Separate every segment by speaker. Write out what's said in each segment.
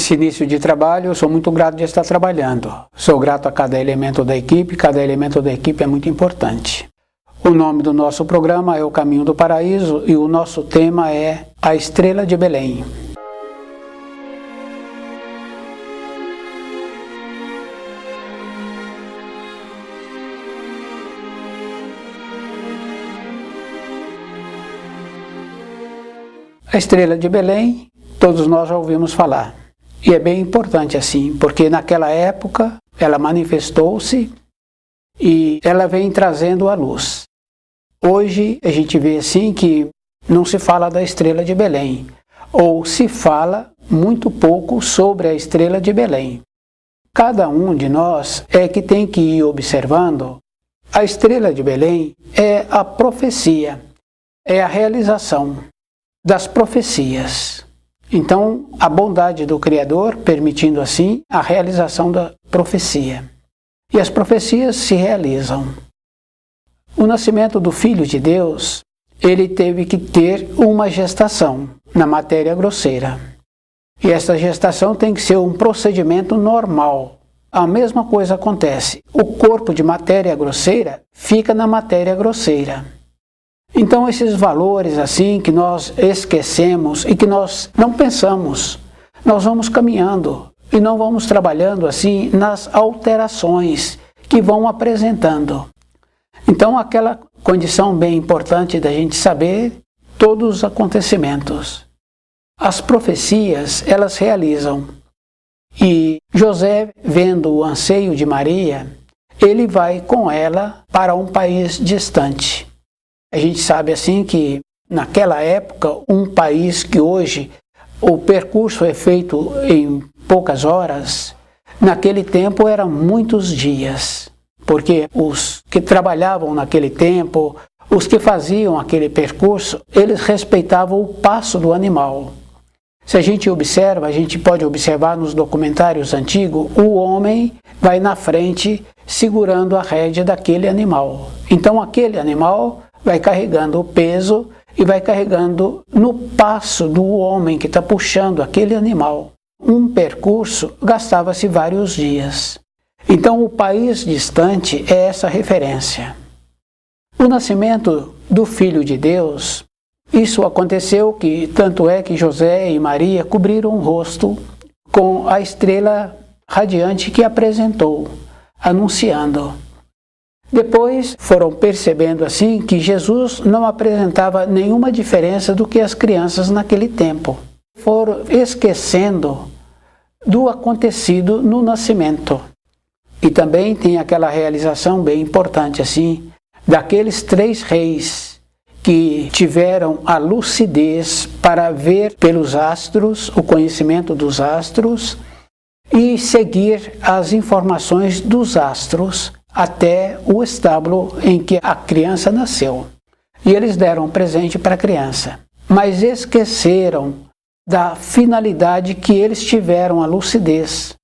Speaker 1: Esse início de trabalho, eu sou muito grato de estar trabalhando. Sou grato a cada elemento da equipe é muito importante. O nome do nosso programa é O Caminho do Paraíso e o nosso tema é A Estrela de Belém. A Estrela de Belém, todos nós já ouvimos falar. E é bem importante assim, porque naquela época ela manifestou-se e ela vem trazendo a luz. Hoje a gente vê assim que não se fala da Estrela de Belém, ou se fala muito pouco sobre a Estrela de Belém. Cada um de nós é que tem que ir observando. A Estrela de Belém é a profecia, é a realização das profecias. Então, a bondade do Criador permitindo assim a realização da profecia. E as profecias se realizam. O nascimento do Filho de Deus, ele teve que ter uma gestação na matéria grosseira. E essa gestação tem que ser um procedimento normal. A mesma coisa acontece. O corpo de matéria grosseira fica na matéria grosseira. Então esses valores assim que nós esquecemos e que nós não pensamos, nós vamos caminhando e não vamos trabalhando assim nas alterações que vão apresentando. Então aquela condição bem importante da gente saber todos os acontecimentos. As profecias, elas realizam. E José, vendo o anseio de Maria, ele vai com ela para um país distante. A gente sabe assim que naquela época, um país que hoje o percurso é feito em poucas horas, naquele tempo eram muitos dias, porque os que trabalhavam naquele tempo, os que faziam aquele percurso, eles respeitavam o passo do animal. Se a gente observa, a gente pode observar nos documentários antigos, o homem vai na frente segurando a rédea daquele animal. Então aquele animal vai carregando o peso e vai carregando no passo do homem que está puxando aquele animal. Um percurso gastava-se vários dias. Então o país distante é essa referência. O nascimento do Filho de Deus, isso aconteceu que tanto é que José e Maria cobriram o rosto com a estrela radiante que apresentou, anunciando. Depois foram percebendo assim que Jesus não apresentava nenhuma diferença do que as crianças naquele tempo. Foram esquecendo do acontecido no nascimento. E também tem aquela realização bem importante assim, daqueles 3 reis que tiveram a lucidez para ver pelos astros, o conhecimento dos astros, e seguir as informações dos astros até o estábulo em que a criança nasceu. E eles deram um presente para a criança, mas esqueceram da finalidade que eles tiveram a lucidez.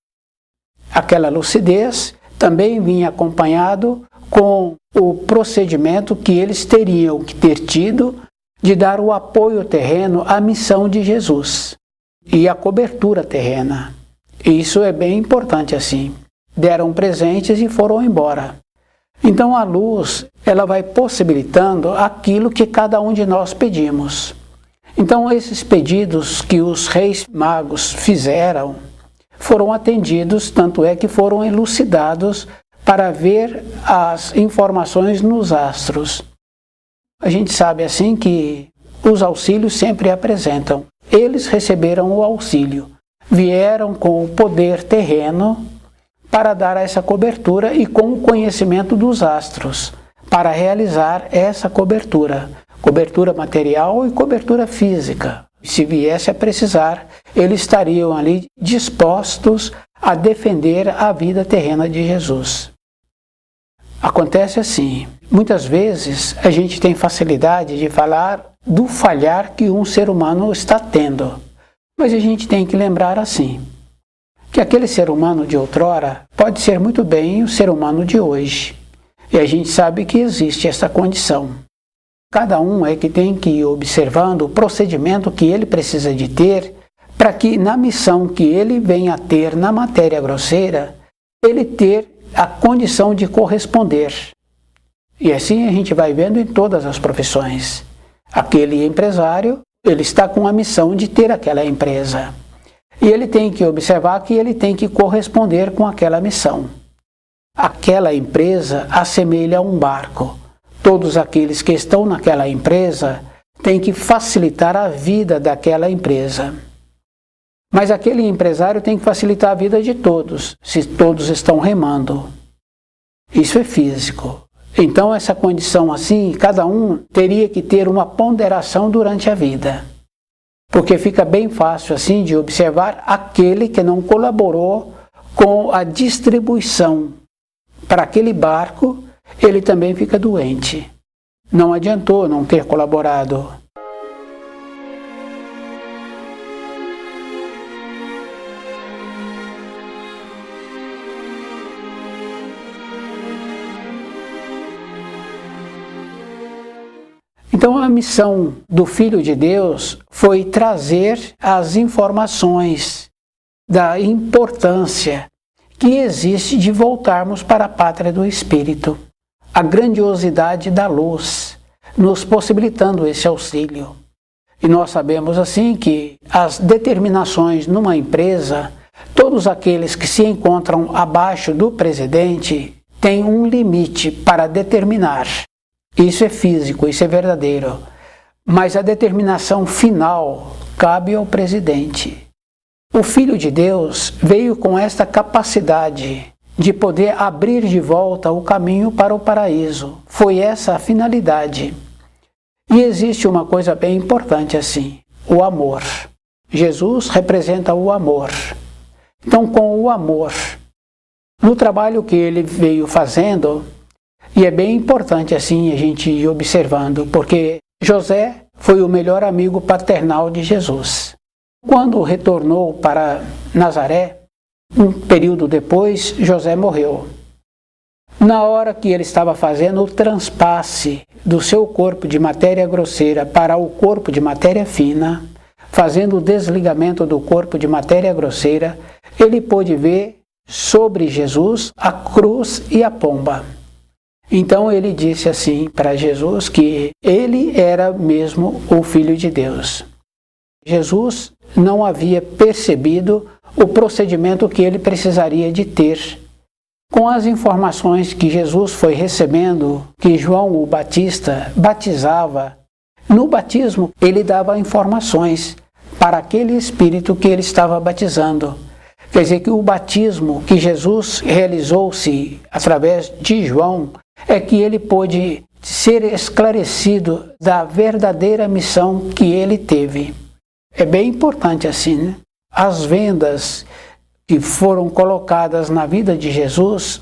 Speaker 1: Aquela lucidez também vinha acompanhado com o procedimento que eles teriam que ter tido de dar o apoio terreno à missão de Jesus e a cobertura terrena. E isso é bem importante assim. Deram presentes e foram embora. Então a luz, ela vai possibilitando aquilo que cada um de nós pedimos. Então esses pedidos que os reis magos fizeram foram atendidos, tanto é que foram elucidados para ver as informações nos astros. A gente sabe assim que os auxílios sempre apresentam. Eles receberam o auxílio, vieram com o poder terreno para dar essa cobertura e com o conhecimento dos astros, para realizar essa cobertura material e cobertura física. Se viesse a precisar, eles estariam ali dispostos a defender a vida terrena de Jesus. Acontece assim, muitas vezes a gente tem facilidade de falar do falhar que um ser humano está tendo, mas a gente tem que lembrar assim, que aquele ser humano de outrora pode ser muito bem o ser humano de hoje. E a gente sabe que existe essa condição. Cada um é que tem que ir observando o procedimento que ele precisa de ter para que na missão que ele venha a ter na matéria grosseira, ele ter a condição de corresponder. E assim a gente vai vendo em todas as profissões. Aquele empresário, ele está com a missão de ter aquela empresa. E ele tem que observar que ele tem que corresponder com aquela missão. Aquela empresa assemelha a um barco. Todos aqueles que estão naquela empresa têm que facilitar a vida daquela empresa. Mas aquele empresário tem que facilitar a vida de todos, se todos estão remando. Isso é físico. Então, essa condição assim, cada um teria que ter uma ponderação durante a vida. Porque fica bem fácil assim de observar aquele que não colaborou com a distribuição para aquele barco, ele também fica doente. Não adiantou não ter colaborado. Então a missão do Filho de Deus foi trazer as informações da importância que existe de voltarmos para a pátria do Espírito, a grandiosidade da luz, nos possibilitando esse auxílio. E nós sabemos assim que as determinações numa empresa, todos aqueles que se encontram abaixo do presidente têm um limite para determinar. Isso é físico, isso é verdadeiro. Mas a determinação final cabe ao presidente. O Filho de Deus veio com esta capacidade de poder abrir de volta o caminho para o paraíso. Foi essa a finalidade. E existe uma coisa bem importante assim, o amor. Jesus representa o amor. Então, com o amor, no trabalho que ele veio fazendo, e é bem importante assim a gente ir observando, porque José foi o melhor amigo paternal de Jesus. Quando retornou para Nazaré, um período depois, José morreu. Na hora que ele estava fazendo o transpasse do seu corpo de matéria grosseira para o corpo de matéria fina, fazendo o desligamento do corpo de matéria grosseira, ele pôde ver sobre Jesus a cruz e a pomba. Então ele disse assim para Jesus que ele era mesmo o Filho de Deus. Jesus não havia percebido o procedimento que ele precisaria de ter. Com as informações que Jesus foi recebendo, que João o Batista batizava, no batismo ele dava informações para aquele espírito que ele estava batizando. Quer dizer que o batismo que Jesus realizou-se através de João é que ele pôde ser esclarecido da verdadeira missão que ele teve. É bem importante assim, né? As vendas que foram colocadas na vida de Jesus,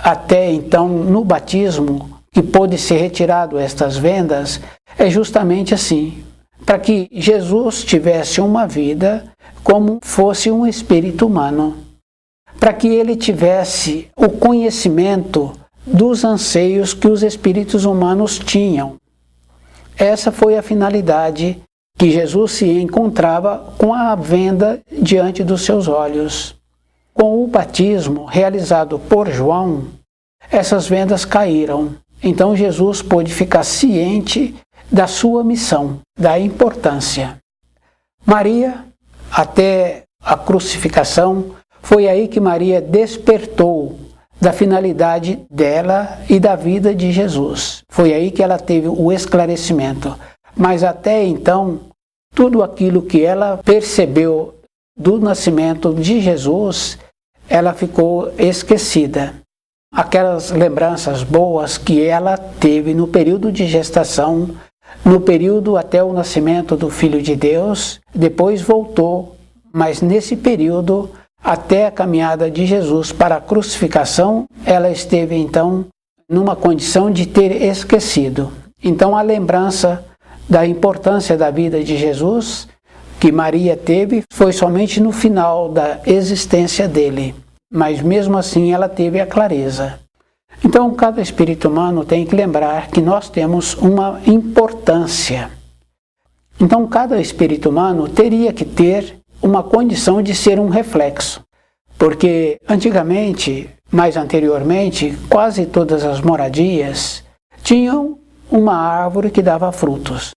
Speaker 1: até então no batismo, que pôde ser retirado estas vendas, é justamente assim, para que Jesus tivesse uma vida como fosse um espírito humano, para que ele tivesse o conhecimento dos anseios que os espíritos humanos tinham. Essa foi a finalidade que Jesus se encontrava com a venda diante dos seus olhos. Com o batismo realizado por João, essas vendas caíram. Então Jesus pôde ficar ciente da sua missão, da importância. Maria, até a crucificação, foi aí que Maria despertou da finalidade dela e da vida de Jesus. Foi aí que ela teve o esclarecimento. Mas até então, tudo aquilo que ela percebeu do nascimento de Jesus, ela ficou esquecida. Aquelas lembranças boas que ela teve no período de gestação, no período até o nascimento do Filho de Deus, depois voltou, mas nesse período, até a caminhada de Jesus para a crucificação, ela esteve então numa condição de ter esquecido. Então a lembrança da importância da vida de Jesus que Maria teve foi somente no final da existência dele, mas mesmo assim ela teve a clareza. Então cada espírito humano tem que lembrar que nós temos uma importância. Então cada espírito humano teria que ter uma condição de ser um reflexo. Porque antigamente, mais anteriormente, quase todas as moradias tinham uma árvore que dava frutos.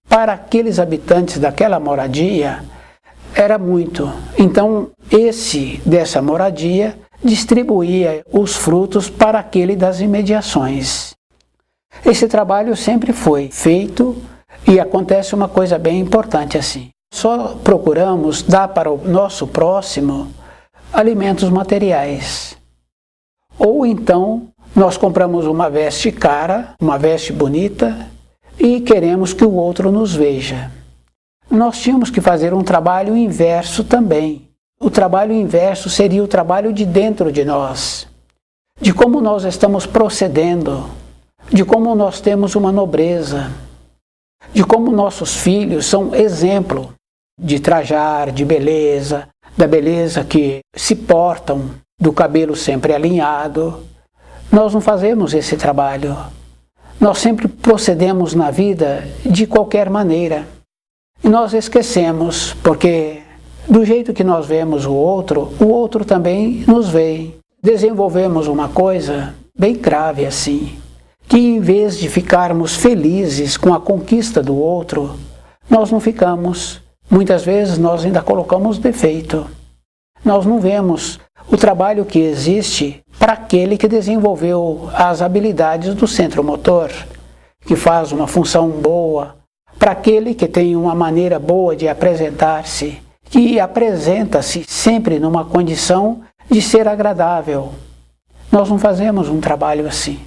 Speaker 1: Para aqueles habitantes daquela moradia, era muito. Então, esse dessa moradia distribuía os frutos para aquele das imediações. Esse trabalho sempre foi feito e acontece uma coisa bem importante assim. Só procuramos dar para o nosso próximo alimentos materiais. Ou então nós compramos uma veste cara, uma veste bonita e queremos que o outro nos veja. Nós tínhamos que fazer um trabalho inverso também. O trabalho inverso seria o trabalho de dentro de nós, de como nós estamos procedendo, de como nós temos uma nobreza, de como nossos filhos são exemplo de trajar, de beleza, da beleza que se portam, do cabelo sempre alinhado. Nós não fazemos esse trabalho. Nós sempre procedemos na vida de qualquer maneira. E nós esquecemos, porque do jeito que nós vemos o outro também nos vê. Desenvolvemos uma coisa bem grave assim, que em vez de ficarmos felizes com a conquista do outro, nós não ficamos. Muitas vezes nós ainda colocamos defeito. Nós não vemos o trabalho que existe para aquele que desenvolveu as habilidades do centro motor, que faz uma função boa, para aquele que tem uma maneira boa de apresentar-se, que apresenta-se sempre numa condição de ser agradável. Nós não fazemos um trabalho assim.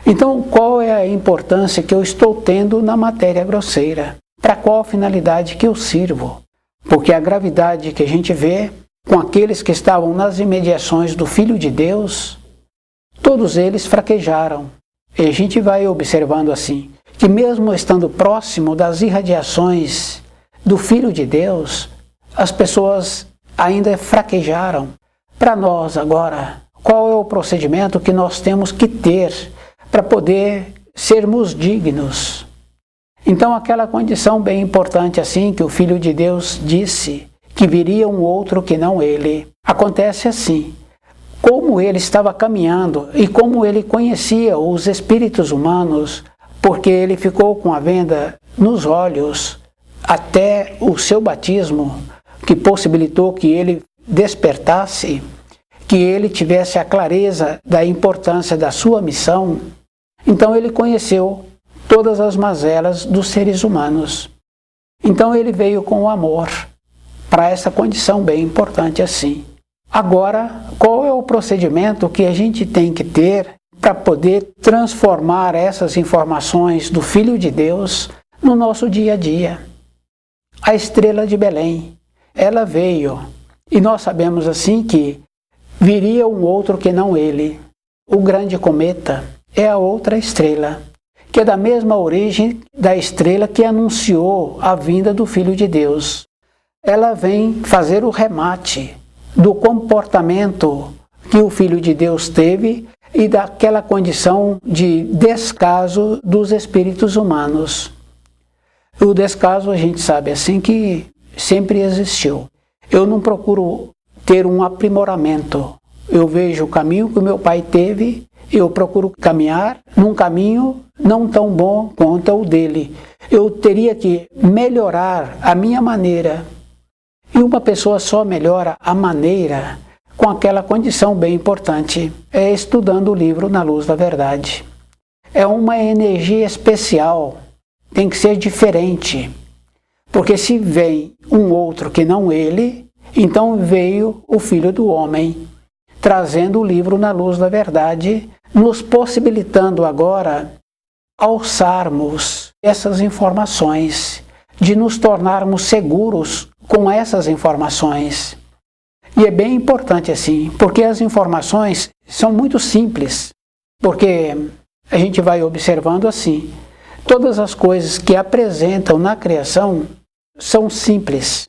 Speaker 1: Então, qual é a importância que eu estou tendo na matéria grosseira? Para qual finalidade que eu sirvo? Porque a gravidade que a gente vê com aqueles que estavam nas imediações do Filho de Deus, todos eles fraquejaram. E a gente vai observando assim, que mesmo estando próximo das irradiações do Filho de Deus, as pessoas ainda fraquejaram. Para nós agora, qual é o procedimento que nós temos que ter para poder sermos dignos? Então aquela condição bem importante assim que o Filho de Deus disse que viria um outro que não ele. Acontece assim, como ele estava caminhando e como ele conhecia os espíritos humanos, porque ele ficou com a venda nos olhos até o seu batismo, que possibilitou que ele despertasse, que ele tivesse a clareza da importância da sua missão. Então ele conheceu todas as mazelas dos seres humanos. Então ele veio com o amor para essa condição bem importante assim. Agora, qual é o procedimento que a gente tem que ter para poder transformar essas informações do Filho de Deus no nosso dia a dia? A estrela de Belém, ela veio, e nós sabemos assim que viria um outro que não ele. O grande cometa é a outra estrela, que é da mesma origem da estrela que anunciou a vinda do Filho de Deus. Ela vem fazer o remate do comportamento que o Filho de Deus teve e daquela condição de descaso dos espíritos humanos. O descaso a gente sabe assim que sempre existiu. Eu não procuro ter um aprimoramento. Eu vejo o caminho que o meu pai teve, eu procuro caminhar num caminho não tão bom quanto o dele. Eu teria que melhorar a minha maneira. E uma pessoa só melhora a maneira com aquela condição bem importante, é estudando o livro Na Luz da Verdade. É uma energia especial, tem que ser diferente. Porque se vem um outro que não ele, então veio o Filho do Homem, trazendo o livro Na Luz da Verdade, nos possibilitando agora alçarmos essas informações, de nos tornarmos seguros com essas informações. E é bem importante assim, porque as informações são muito simples, porque a gente vai observando assim, todas as coisas que apresentam na criação são simples.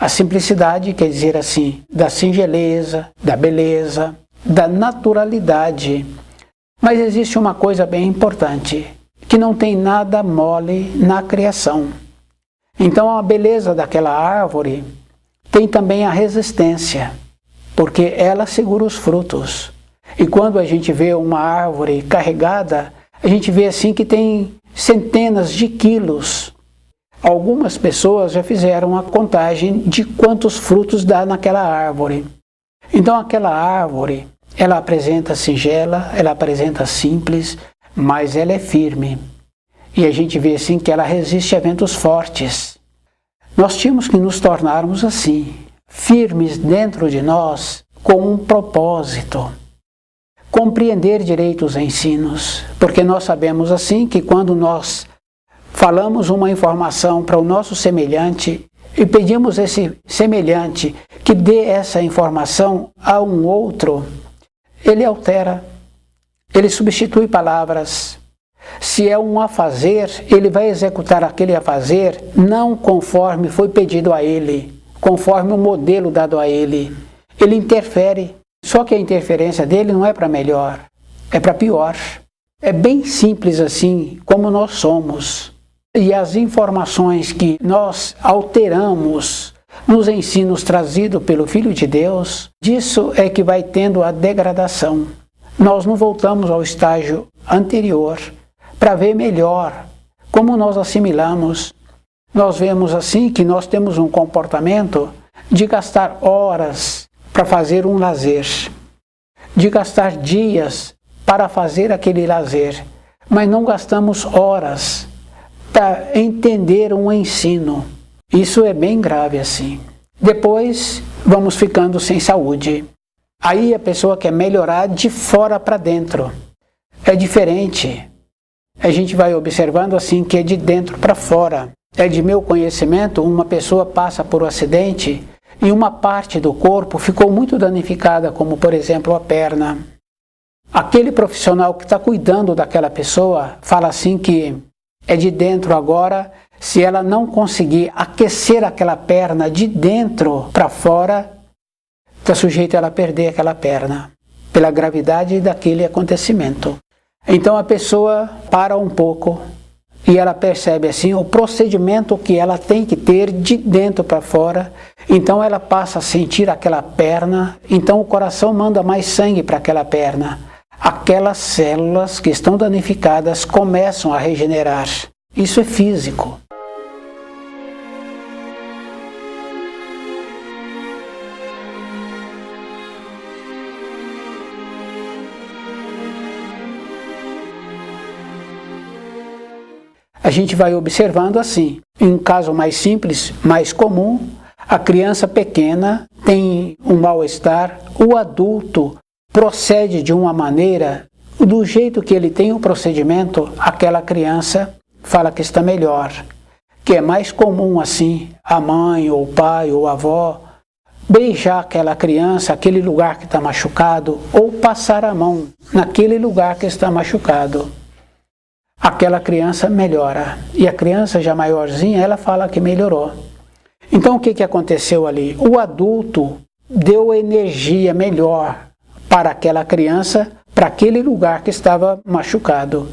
Speaker 1: A simplicidade quer dizer assim, da singeleza, da beleza, da naturalidade. Mas existe uma coisa bem importante, que não tem nada mole na criação. Então a beleza daquela árvore tem também a resistência, porque ela segura os frutos. E quando a gente vê uma árvore carregada, a gente vê assim que tem centenas de quilos. Algumas pessoas já fizeram a contagem de quantos frutos dá naquela árvore. Então aquela árvore, ela apresenta singela, ela apresenta simples, mas ela é firme. E a gente vê assim que ela resiste a ventos fortes. Nós tínhamos que nos tornarmos assim, firmes dentro de nós, com um propósito. Compreender direito os ensinos, porque nós sabemos assim que quando nós falamos uma informação para o nosso semelhante e pedimos esse semelhante que dê essa informação a um outro, ele altera, ele substitui palavras. Se é um afazer, ele vai executar aquele afazer não conforme foi pedido a ele, conforme o modelo dado a ele. Ele interfere, só que a interferência dele não é para melhor, é para pior. É bem simples assim como nós somos. E as informações que nós alteramos nos ensinos trazidos pelo Filho de Deus, disso é que vai tendo a degradação. Nós não voltamos ao estágio anterior para ver melhor como nós assimilamos. Nós vemos assim que nós temos um comportamento de gastar horas para fazer um lazer, de gastar dias para fazer aquele lazer, mas não gastamos horas para entender um ensino. Isso é bem grave assim. Depois vamos ficando sem saúde. Aí a pessoa quer melhorar de fora para dentro. É diferente. A gente vai observando assim que é de dentro para fora. É de meu conhecimento, uma pessoa passa por um acidente e uma parte do corpo ficou muito danificada, como por exemplo a perna. Aquele profissional que está cuidando daquela pessoa fala assim que é de dentro agora. Se ela não conseguir aquecer aquela perna de dentro para fora, está sujeita a ela perder aquela perna, pela gravidade daquele acontecimento. Então a pessoa para um pouco e ela percebe assim o procedimento que ela tem que ter de dentro para fora. Então ela passa a sentir aquela perna, então o coração manda mais sangue para aquela perna. Aquelas células que estão danificadas começam a regenerar. Isso é físico. A gente vai observando assim, em um caso mais simples, mais comum, a criança pequena tem um mal-estar, o adulto procede de uma maneira, do jeito que ele tem o procedimento, aquela criança fala que está melhor, que é mais comum assim, a mãe, ou o pai, ou a avó, beijar aquela criança, aquele lugar que está machucado, ou passar a mão naquele lugar que está machucado. Aquela criança melhora. E a criança já maiorzinha, ela fala que melhorou. Então o que aconteceu ali? O adulto deu energia melhor para aquela criança, para aquele lugar que estava machucado.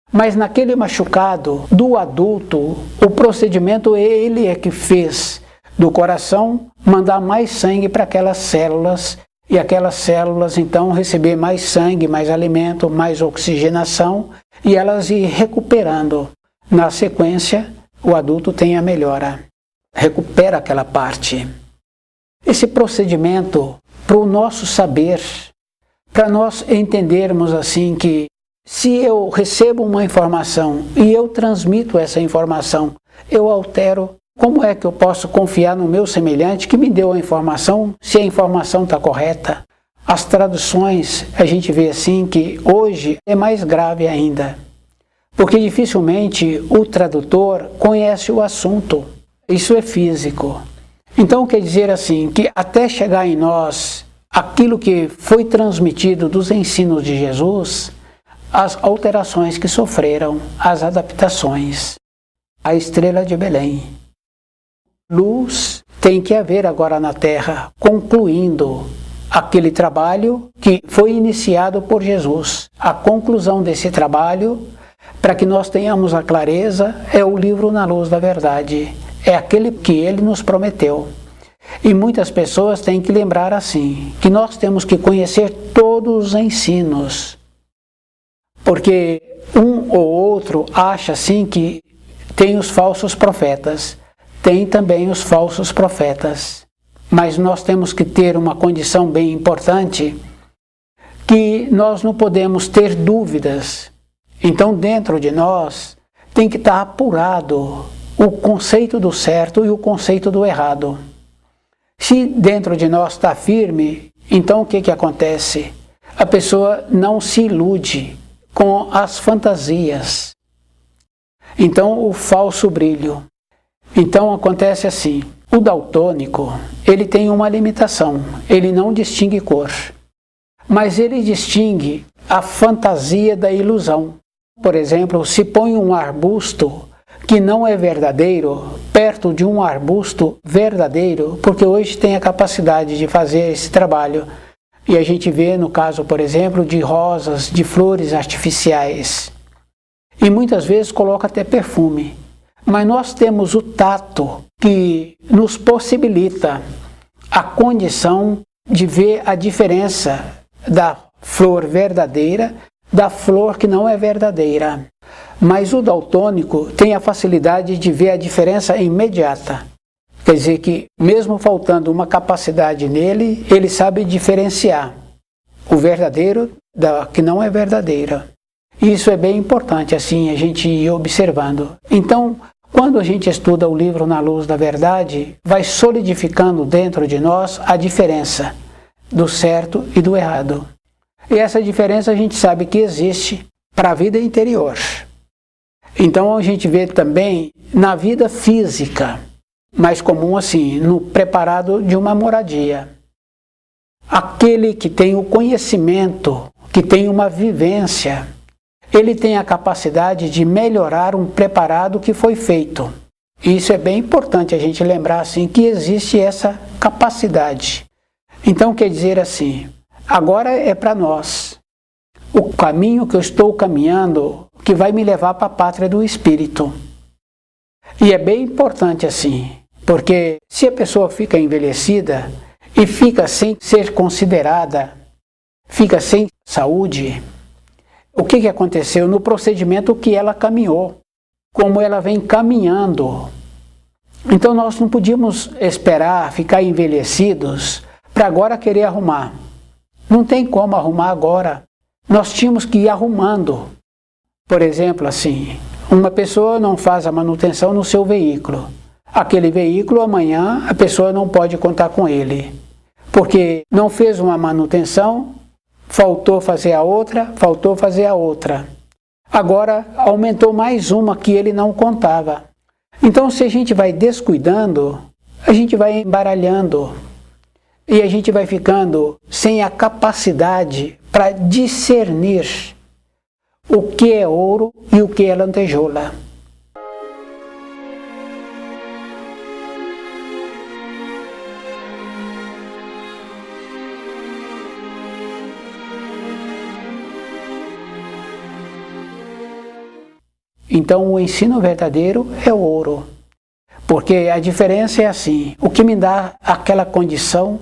Speaker 1: Mas naquele machucado do adulto, o procedimento ele é que fez do coração mandar mais sangue para aquelas células, e aquelas células então receber mais sangue, mais alimento, mais oxigenação, e elas ir recuperando. Na sequência, o adulto tem a melhora, recupera aquela parte. Esse procedimento, para o nosso saber, para nós entendermos assim que se eu recebo uma informação e eu transmito essa informação, eu altero. Como é que eu posso confiar no meu semelhante que me deu a informação, se a informação está correta? As traduções, a gente vê assim que hoje é mais grave ainda, porque dificilmente o tradutor conhece o assunto. Isso é físico. Então quer dizer assim, que até chegar em nós aquilo que foi transmitido dos ensinos de Jesus, as alterações que sofreram, as adaptações. A estrela de Belém. Luz tem que haver agora na terra, concluindo aquele trabalho que foi iniciado por Jesus. A conclusão desse trabalho, para que nós tenhamos a clareza, é o livro Na Luz da Verdade. É aquele que ele nos prometeu. E muitas pessoas têm que lembrar assim, que nós temos que conhecer todos os ensinos. Porque um ou outro acha assim que tem os falsos profetas. Tem também os falsos profetas. Mas nós temos que ter uma condição bem importante, que nós não podemos ter dúvidas. Então, dentro de nós, tem que estar apurado o conceito do certo e o conceito do errado. Se dentro de nós está firme, então o que acontece? A pessoa não se ilude com as fantasias. Então, o falso brilho. Então, acontece assim. O daltônico, ele tem uma limitação. Ele não distingue cor. Mas ele distingue a fantasia da ilusão. Por exemplo, se põe um arbusto que não é verdadeiro perto de um arbusto verdadeiro, porque hoje tem a capacidade de fazer esse trabalho. E a gente vê no caso, por exemplo, de rosas, de flores artificiais. E muitas vezes coloca até perfume. Mas nós temos o tato que nos possibilita a condição de ver a diferença da flor verdadeira da flor que não é verdadeira. Mas o daltônico tem a facilidade de ver a diferença imediata. Quer dizer que, mesmo faltando uma capacidade nele, ele sabe diferenciar o verdadeiro da que não é verdadeira. Isso é bem importante, assim, a gente ir observando. Então, quando a gente estuda o livro Na Luz da Verdade, vai solidificando dentro de nós a diferença do certo e do errado. E essa diferença a gente sabe que existe para a vida interior. Então a gente vê também na vida física, mais comum assim, no preparado de uma moradia. Aquele que tem o conhecimento, que tem uma vivência, ele tem a capacidade de melhorar um preparado que foi feito. E isso é bem importante a gente lembrar assim, que existe essa capacidade. Então quer dizer assim, agora é para nós. O caminho que eu estou caminhando, que vai me levar para a pátria do Espírito. E é bem importante assim, porque se a pessoa fica envelhecida e fica sem ser considerada, fica sem saúde, o que aconteceu no procedimento que ela caminhou, como ela vem caminhando. Então nós não podíamos esperar ficar envelhecidos para agora querer arrumar. Não tem como arrumar agora. Nós tínhamos que ir arrumando. Por exemplo, assim, uma pessoa não faz a manutenção no seu veículo. Aquele veículo, amanhã, a pessoa não pode contar com ele. Porque não fez uma manutenção, faltou fazer a outra, faltou fazer a outra. Agora, aumentou mais uma que ele não contava. Então, se a gente vai descuidando, a gente vai embaralhando. E a gente vai ficando sem a capacidade para discernir o que é ouro e o que é lantejoula. Então o ensino verdadeiro é o ouro. Porque a diferença é assim, o que me dá aquela condição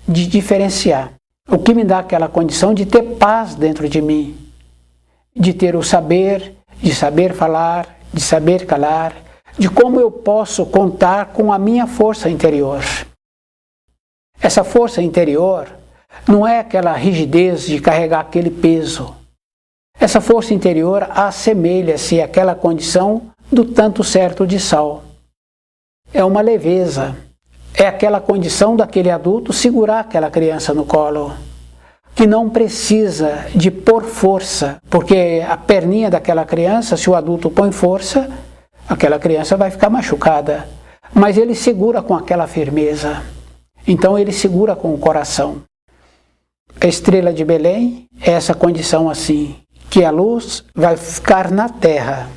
Speaker 1: de diferenciar, o que me dá aquela condição de ter paz dentro de mim, de ter o saber, de saber falar, de saber calar, de como eu posso contar com a minha força interior. Essa força interior não é aquela rigidez de carregar aquele peso. Essa força interior assemelha-se àquela condição do tanto certo de sal. É uma leveza. É aquela condição daquele adulto segurar aquela criança no colo, que não precisa de pôr força, porque a perninha daquela criança, se o adulto põe força, aquela criança vai ficar machucada. Mas ele segura com aquela firmeza. Então ele segura com o coração. A estrela de Belém é essa condição assim, que a luz vai ficar na terra.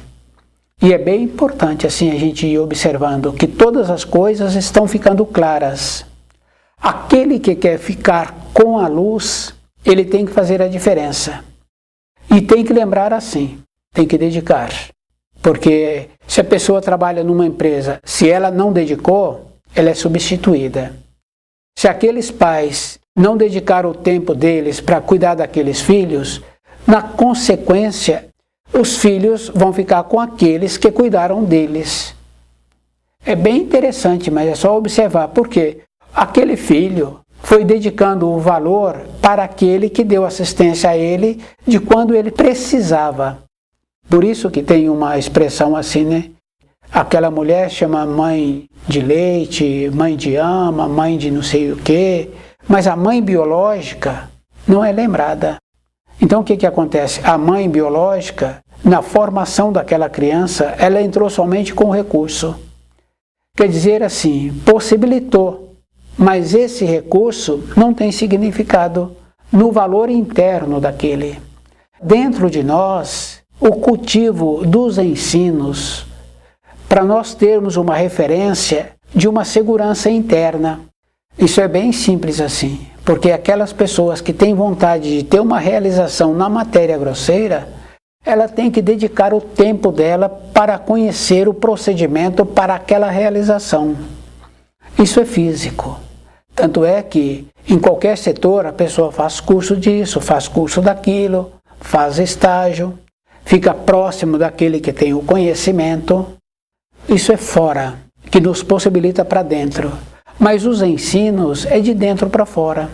Speaker 1: E é bem importante assim a gente ir observando que todas as coisas estão ficando claras. Aquele que quer ficar com a luz, ele tem que fazer a diferença. E tem que lembrar assim, tem que dedicar. Porque se a pessoa trabalha numa empresa, se ela não dedicou, ela é substituída. Se aqueles pais não dedicaram o tempo deles para cuidar daqueles filhos, na consequência, os filhos vão ficar com aqueles que cuidaram deles. É bem interessante, mas é só observar, porque aquele filho foi dedicando o valor para aquele que deu assistência a ele de quando ele precisava. Por isso que tem uma expressão assim, né? Aquela mulher chama mãe de leite, mãe de ama, mãe de não sei o quê, mas a mãe biológica não é lembrada. Então o que acontece? A mãe biológica, na formação daquela criança, ela entrou somente com recurso. Quer dizer assim, possibilitou, mas esse recurso não tem significado no valor interno daquele. Dentro de nós, o cultivo dos ensinos, para nós termos uma referência de uma segurança interna. Isso é bem simples assim, porque aquelas pessoas que têm vontade de ter uma realização na matéria grosseira, ela tem que dedicar o tempo dela para conhecer o procedimento para aquela realização. Isso é físico. Tanto é que em qualquer setor a pessoa faz curso disso, faz curso daquilo, faz estágio, fica próximo daquele que tem o conhecimento. Isso é fora, que nos possibilita para dentro. Mas os ensinos é de dentro para fora.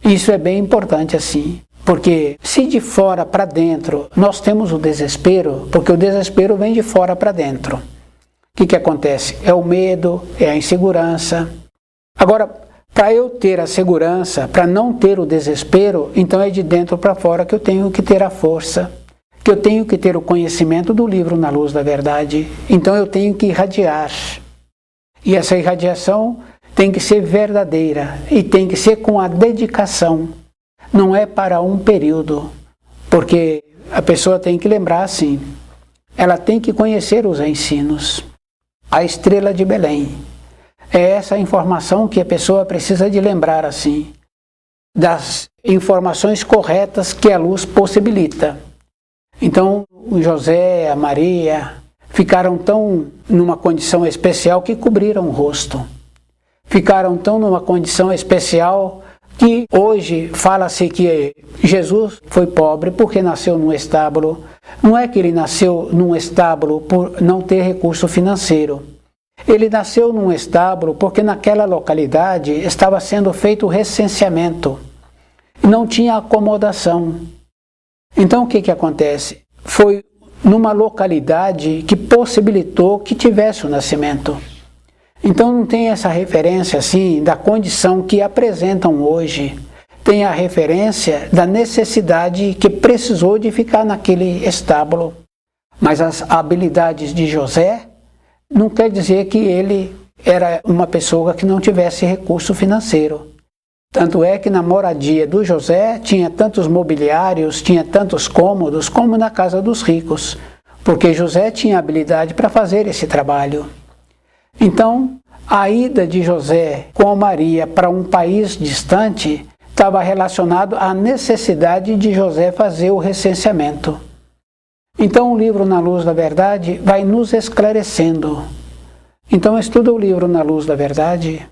Speaker 1: Isso é bem importante assim, porque se de fora para dentro nós temos o desespero, porque o desespero vem de fora para dentro. O que acontece? É o medo, é a insegurança. Agora, para eu ter a segurança, para não ter o desespero, então é de dentro para fora que eu tenho que ter a força, que eu tenho que ter o conhecimento do livro Na Luz da Verdade. Então eu tenho que irradiar. E essa irradiação tem que ser verdadeira e tem que ser com a dedicação. Não é para um período, porque a pessoa tem que lembrar assim, ela tem que conhecer os ensinos. A estrela de Belém. É essa informação que a pessoa precisa de lembrar assim, das informações corretas que a luz possibilita. Então, o José, a Maria, ficaram tão numa condição especial que cobriram o rosto. Ficaram tão numa condição especial que hoje fala-se que Jesus foi pobre porque nasceu num estábulo. Não é que ele nasceu num estábulo por não ter recurso financeiro. Ele nasceu num estábulo porque naquela localidade estava sendo feito o recenseamento. Não tinha acomodação. Então o que acontece? Foi numa localidade que possibilitou que tivesse o nascimento. Então não tem essa referência assim da condição que apresentam hoje. Tem a referência da necessidade que precisou de ficar naquele estábulo. Mas as habilidades de José não quer dizer que ele era uma pessoa que não tivesse recurso financeiro. Tanto é que na moradia do José tinha tantos mobiliários, tinha tantos cômodos como na casa dos ricos, porque José tinha habilidade para fazer esse trabalho. Então, a ida de José com Maria para um país distante estava relacionado à necessidade de José fazer o recenseamento. Então, o livro Na Luz da Verdade vai nos esclarecendo. Então, estuda o livro Na Luz da Verdade.